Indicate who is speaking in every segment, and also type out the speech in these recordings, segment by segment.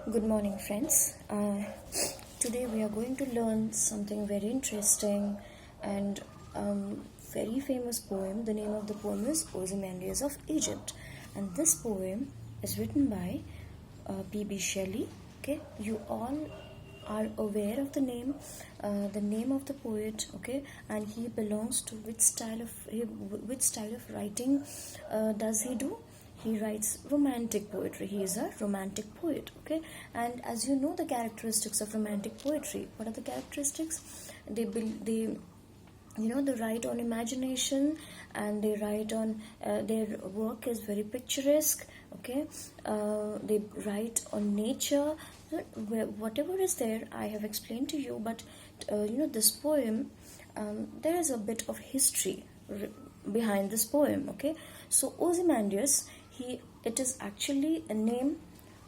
Speaker 1: Good morning, friends. Today we are going to learn something very interesting and very famous poem. The name of the poem is Ozymandias of Egypt, and this poem is written by P.B. Shelley. Okay, you all are aware of the name of the poet. Okay, and he belongs to which style of writing does he do? He writes romantic poetry. He is a romantic poet. Okay, and as you know the characteristics of romantic poetry, what are the characteristics? They write on imagination, and they write on their work is very picturesque. Okay, they write on nature. Whatever is there I have explained to you, but this poem, there is a bit of history behind this poem. Okay, so Ozymandias, it is actually a name.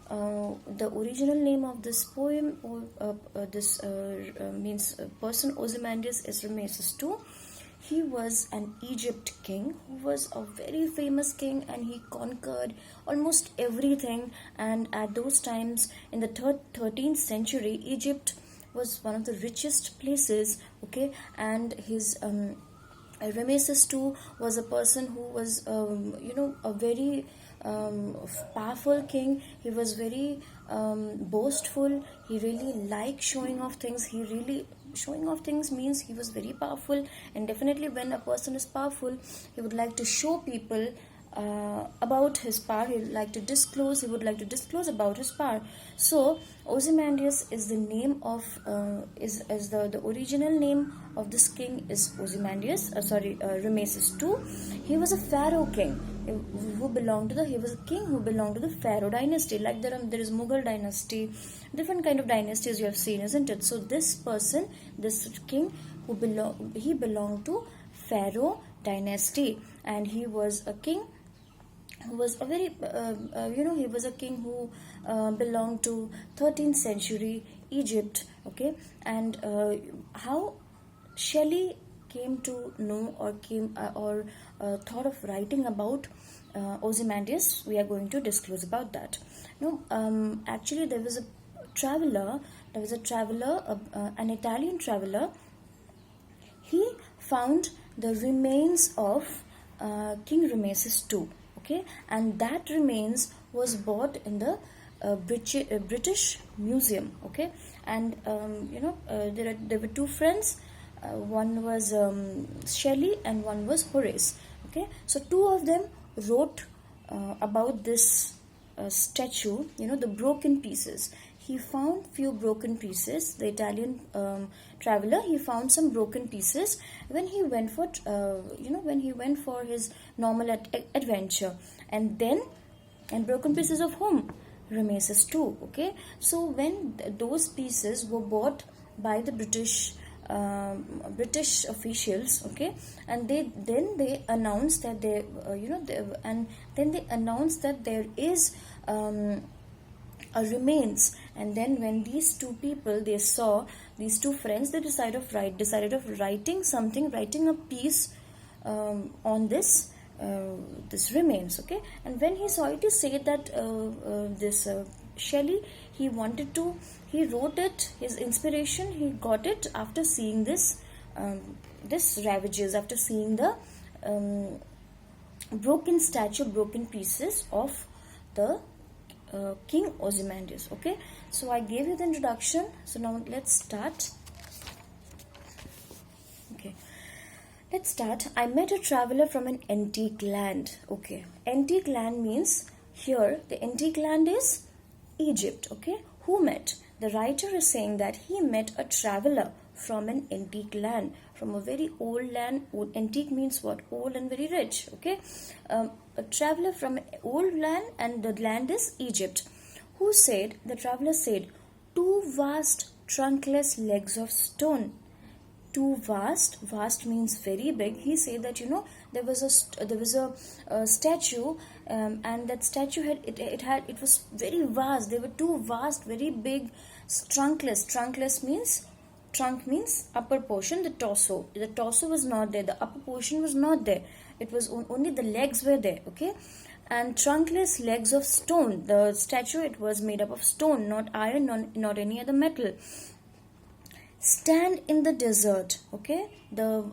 Speaker 1: The original name of this poem, or this means person Ozymandias is Rameses II. He was an Egypt king who was a very famous king, and he conquered almost everything. And at those times, in the 13th century, Egypt was one of the richest places. Okay, and his Rameses II was a person who was, a very powerful king. He was very boastful. He really liked showing off things. Showing off things means he was very powerful, and definitely when a person is powerful, he would like to show people about his power. He would like to disclose about his power. So Ozymandias is the name of is the original name of this king is Ozymandias. Rameses II. He was a pharaoh king who belonged to the. He was a king who belonged to the pharaoh dynasty. Like there is Mughal dynasty, different kind of dynasties you have seen, isn't it? So this king he belonged to pharaoh dynasty, and he was a king who was a very he was a king who belonged to 13th century Egypt. Okay, and how Shelley came to know or thought of writing about Ozymandias, we are going to disclose about that. Actually there was a traveler, an Italian traveler. He found the remains of King Rameses II. Okay, and that remains was bought in the British Museum. Okay, and there were two friends. One was Shelley and one was Horace. Okay, so two of them wrote about this statue. The broken pieces. He found few broken pieces. The Italian traveler, he found some broken pieces when he went for his normal adventure, and broken pieces of whom? Rameses II. Okay, so when those pieces were bought by the British officials. Okay, and they announced that they announced that there is a remains. And then when these two people, they saw these two friends, they decided of writing a piece on this remains. Okay, and when he saw it, he said that this Shelley, he wrote it, his inspiration he got it after seeing this ravages, after seeing the broken pieces of the King Ozymandias. Okay, so I gave you the introduction, so now let's start. Okay, let's start. I met a traveler from an antique land. Okay, antique land means here the antique land is Egypt. Okay, who met? The writer is saying that he met a traveler from an antique land, from a very old land. Antique means what? Old and very rich. Okay, a traveler from an old land, and the land is Egypt. The traveler said, two vast trunkless legs of stone. Too vast means very big. He said that there was a statue, and that statue it was very vast. They were too vast, very big, trunkless means, trunk means upper portion. The torso was not there, the upper portion was not there. It was only the legs were there. Okay, and trunkless legs of stone. The statue, it was made up of stone, not iron, not any other metal. Stand in the desert. Okay, the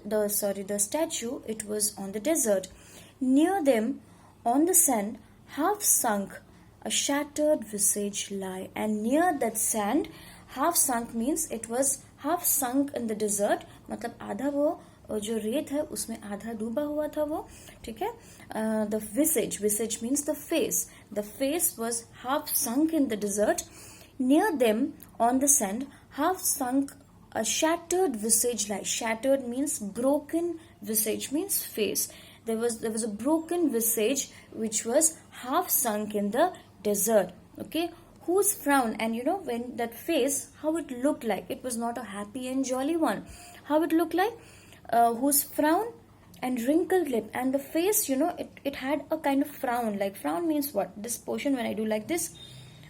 Speaker 1: the statue, it was on the desert. Near them, on the sand, half sunk, a shattered visage lie. And near that sand, half sunk means it was half sunk in the desert. मतलब आधा वो जो रेत है उसमें आधा डूबा हुआ था वो, ठीक है. The visage means the face was half sunk in the desert. Near them on the sand, half sunk, a shattered visage lie. Shattered means broken, visage means face. There was a broken visage which was half sunk in the desert. Okay, whose frown, and you know, when that face, how it looked like, it was not a happy and jolly one. How it looked like, whose frown and wrinkled lip, and the face, you know, it had a kind of frown. Like frown means what? This portion when I do like this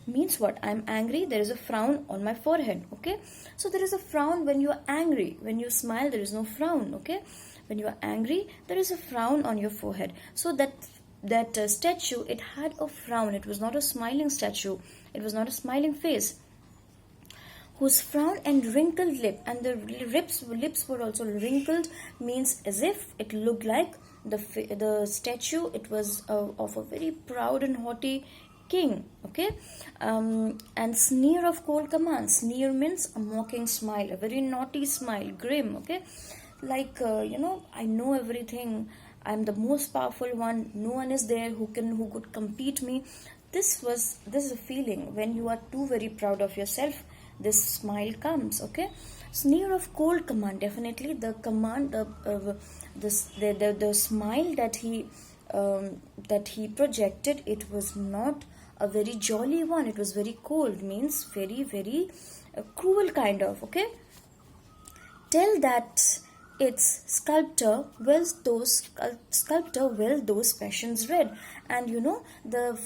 Speaker 1: means what? I'm angry, there is a frown on my forehead. Okay, so there is a frown when you are angry. When you smile, there is no frown. Okay, when you are angry, there is a frown on your forehead. So that statue, it had a frown. It was not a smiling statue, it was not a smiling face. Whose frown and wrinkled lip, and the lips were also wrinkled, means as if it looked like the statue, it was of a very proud and haughty king. Okay, and sneer of cold command. Sneer means a mocking smile, a very naughty smile, grim. Okay, like you know, I know everything, I'm the most powerful one, no one is there who could compete me. This is a feeling when you are too very proud of yourself, this smile comes. Okay, sneer of cold command. Definitely the command, the smile that he projected, it was not a very jolly one, it was very cold, means very very cruel kind of. Okay, tell that its sculptor well those passions read. And you know, the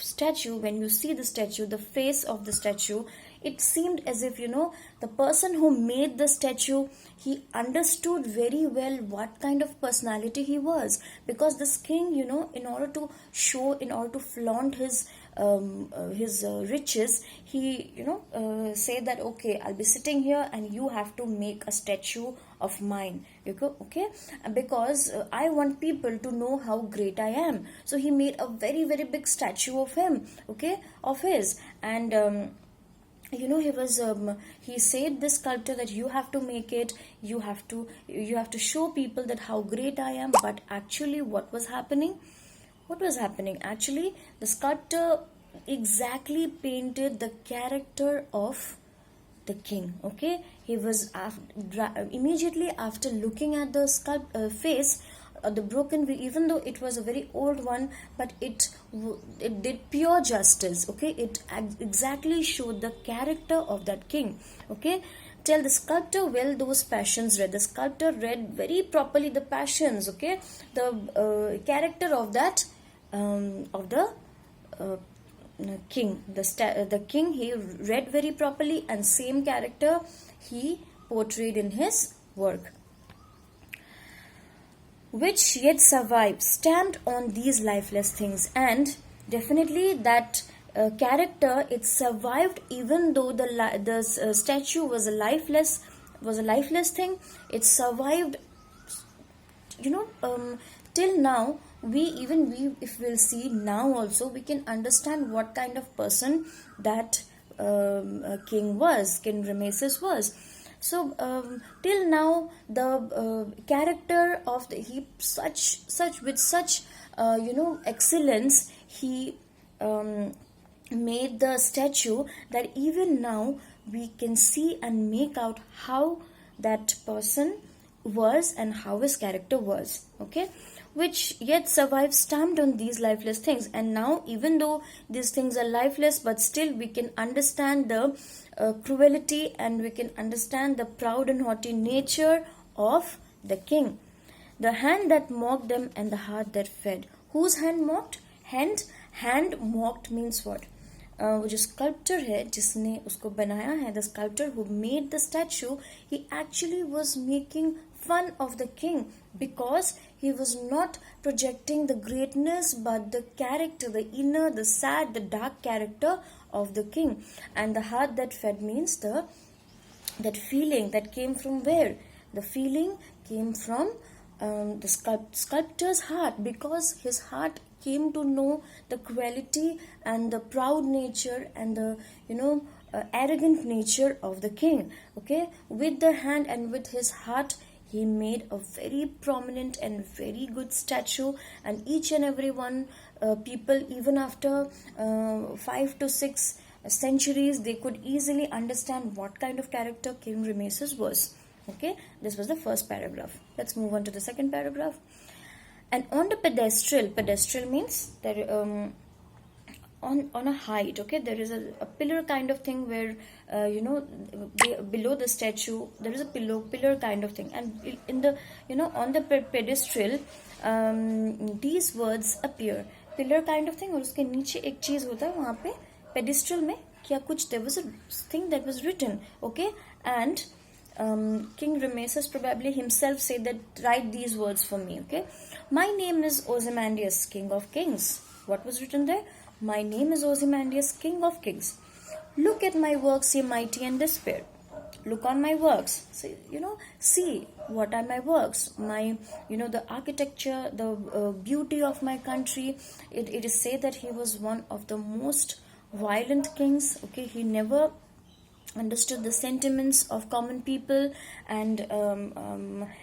Speaker 1: statue, when you see the statue, the face of the statue, it seemed as if, you know, the person who made the statue, he understood very well what kind of personality he was. Because this king, you know, in order to flaunt his riches, he, you know, say that, okay, I'll be sitting here and you have to make a statue of mine. You go, okay, because I want people to know how great I am. So he made a very very big statue of him, okay, of his. And you know, he said, this sculptor, that you have to make it, you have to show people that how great I am. But actually what was happening, actually the sculptor exactly painted the character of the king. Okay, he was immediately after looking at the face, the broken, even though it was a very old one, but it did pure justice. Okay, it exactly showed the character of that king. Okay, tell the sculptor well those passions read. The sculptor read very properly the passions. Okay, the character of that of the king. The king, he read very properly, and same character he portrayed in his work. Which yet survive, stamped on these lifeless things. And definitely that character, it survived, even though the statue was a lifeless thing. It survived, you know, till now. We if we'll see now also, we can understand what kind of person that king Rameses was. So till now, the character of with such you know, excellence, he made the statue, that even now we can see and make out how that person was and how his character was. Okay, which yet survive, stamped on these lifeless things. And now, even though these things are lifeless, but still we can understand the cruelty, and we can understand the proud and haughty nature of the king. The hand that mocked them and the heart that fed. Whose hand mocked? Hand mocked means what? वो जो sculptor है जिसने उसको बनाया है, the sculptor who made the statue, he actually was making fun of the king, because he was not projecting the greatness but the character, the inner, the sad, the dark character of the king. And the heart that fed means that feeling that came from where? The feeling came from the sculptor's heart, because his heart came to know the quality and the proud nature and the arrogant nature of the king. Okay, with the hand and with his heart, he made a very prominent and very good statue, and each and every one people, even after 5 to 6 centuries, they could easily understand what kind of character King Rameses was. Okay, this was the first paragraph. Let's move on to the second paragraph. And on the pedestal means there on a height. Okay, there is a pillar kind of thing where below the statue there is a pillar kind of thing, and in the on the pedestal these words appear. Pillar kind of thing, और उसके नीचे एक चीज होता है वहाँ पे pedestal में क्या कुछ, there was a thing that was written. Okay, and King Rameses probably himself said that, write these words for me. Okay, my name is Ozymandias, King of Kings. What was written there? My name is Ozymandias, King of Kings. Look at my works, ye mighty, and despair. Look on my works. So, see what are my works. My, the architecture, the beauty of my country. It is said that he was one of the most violent kings. Okay, he never understood the sentiments of common people, and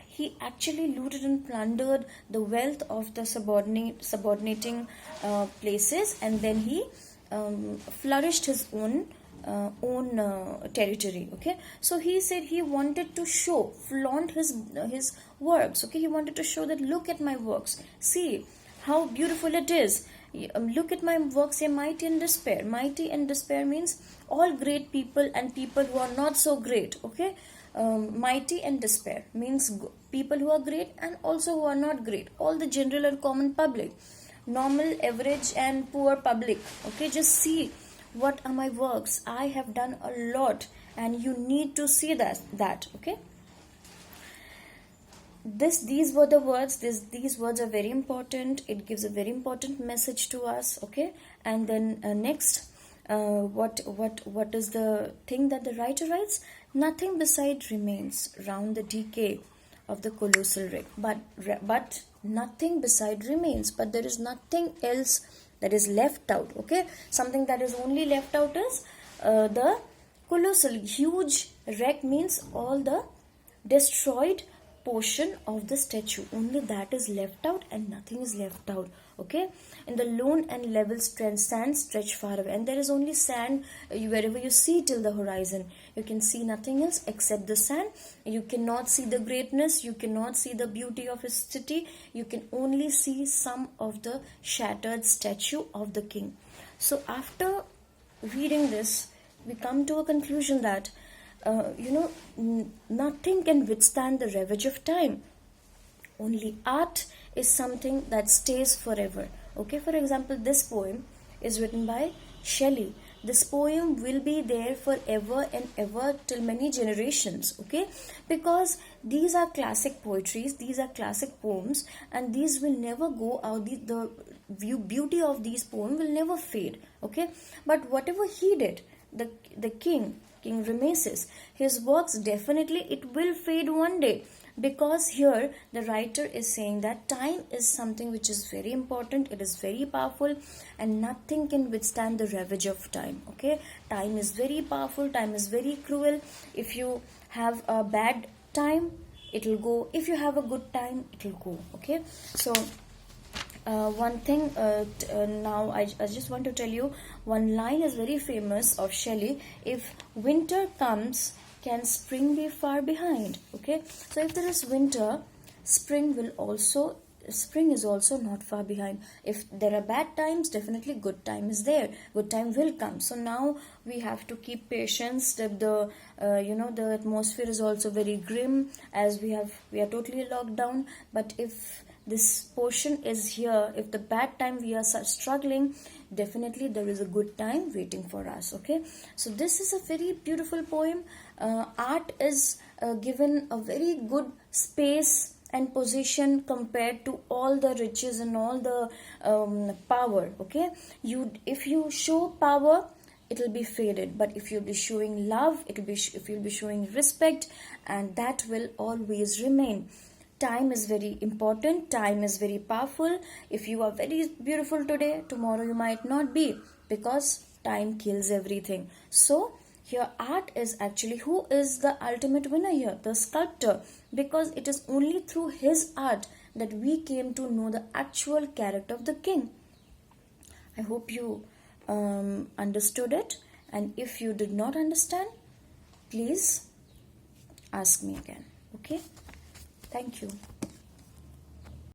Speaker 1: he actually looted and plundered the wealth of the subordinating places, and then he flourished his own territory. Okay, so he said he wanted to flaunt his works. Okay, he wanted to show that, look at my works, see how beautiful it is. Look at my works, ye mighty and despair. Mighty and despair means all great people and people who are not so great. Okay, mighty and despair means people who are great and also who are not great. All the general and common public, normal, average, and poor public. Okay, just see what are my works. I have done a lot, and you need to see that. Okay. These were the words. These words are very important. It gives a very important message to us. Okay, and then next, what is the thing that the writer writes? Nothing beside remains round the decay of the colossal wreck. But nothing beside remains. But there is nothing else that is left out. Okay, something that is only left out is the colossal, huge wreck means all the destroyed portion of the statue, only that is left out and nothing is left out. Okay, and the lone and level sand stretch far away, and there is only sand wherever you see till the horizon. You can see nothing else except the sand. You cannot see the greatness, you cannot see the beauty of his city. You can only see some of the shattered statue of the king. So after reading this, we come to a conclusion that nothing can withstand the ravage of time. Only art is something that stays forever. Okay, for example, this poem is written by Shelley. This poem will be there forever and ever till many generations. Okay, because these are classic poetries, these are classic poems, and these will never go out. The beauty of these poems will never fade. Okay, but whatever he did, the King Rameses, his works, definitely it will fade one day, because here the writer is saying that time is something which is very important, it is very powerful, and nothing can withstand the ravage of time. Okay, time is very powerful, time is very cruel. If you have a bad time, it will go. If you have a good time, it will go. Okay, so one thing now I just want to tell you, one line is very famous of Shelley: if winter comes, can spring be far behind? Okay, so if there is winter, spring is also not far behind. If there are bad times, definitely good time is there, good time will come. So now we have to keep patience. That the the atmosphere is also very grim, as we are totally locked down. But if this portion is here. If the bad time we are struggling, definitely there is a good time waiting for us. Okay, so this is a very beautiful poem. Art is given a very good space and position compared to all the riches and all the power. Okay, if you show power, it will be faded, but if you'll be showing love, it will be if you'll be showing respect, and that will always remain. Time is very important, time is very powerful. If you are very beautiful today, tomorrow you might not be, because time kills everything. So here art is actually, who is the ultimate winner here? The sculptor, because it is only through his art that we came to know the actual character of the king. I hope you understood it, and if you did not understand, please ask me again. Okay, thank you.